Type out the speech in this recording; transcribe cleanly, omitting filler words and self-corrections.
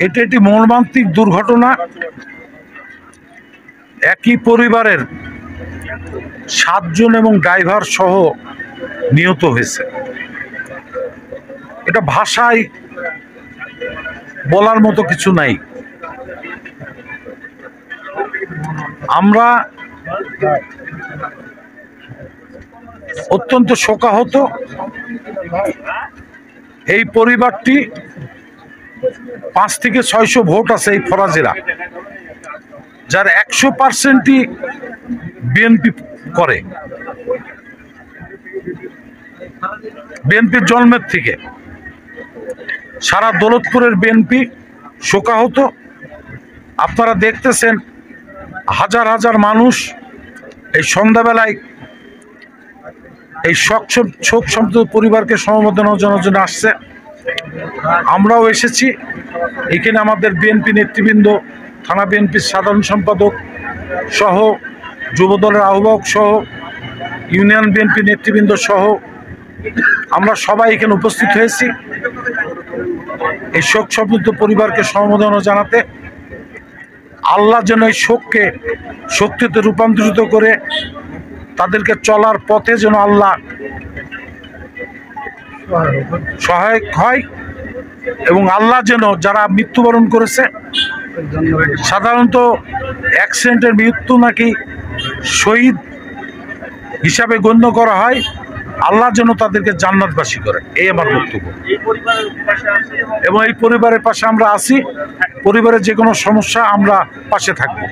এটি একটি মর্মান্তিক দুর্ঘটনা। একই পরিবারের 7 জন এবং ড্রাইভার সহ নিহত হয়েছে। এটা ভাষায় বলার মতো কিছু নাই। আমরা অত্যন্ত শোকাহত। এই পরিবারটি 5 থেকে 600 ভোট আছে এই ফরাজিরা, যার 100%ই বিএনপি করে। বিএনপির জন্মের থেকে সারা দৌলতপুরের বিএনপি শোকাহত। আপনারা দেখতেছেন হাজার হাজার মানুষ এই সন্ধ্যাবেলায় এই শোক সন্তপ্ত পরিবারকে সমবেদনা জানানোর জন্য আসছে। আমরাও এসেছি। এখানে আমাদের বিএনপি নেতৃবৃন্দ, থানা বিএনপির সাধারণ সম্পাদক সহ, যুবদলের আহ্বায়ক সহ, ইউনিয়ন বিএনপি নেতৃবৃন্দ সহ আমরা সবাই এখানে উপস্থিত হয়েছি এই শোক সন্তপ্ত পরিবারকে সমবেদনা জানাতে। আল্লাহ যেন এই শোককে শক্তিতে রূপান্তরিত করে তাদেরকে চলার পথে যেন আল্লাহ সহায়ক হয়, এবং আল্লাহ যেন যারা মৃত্যুবরণ করেছে, সাধারণত অ্যাক্সিডেন্টের মৃত্যু নাকি শহীদ হিসাবে গণ্য করা হয়, আল্লাহ যেন তাদেরকে জান্নাতবাসী করে, এই আমার বক্তব্য। এবং এই পরিবারের পাশে আমরা আছি। পরিবারের যে কোনো সমস্যা আমরা পাশে থাকবো।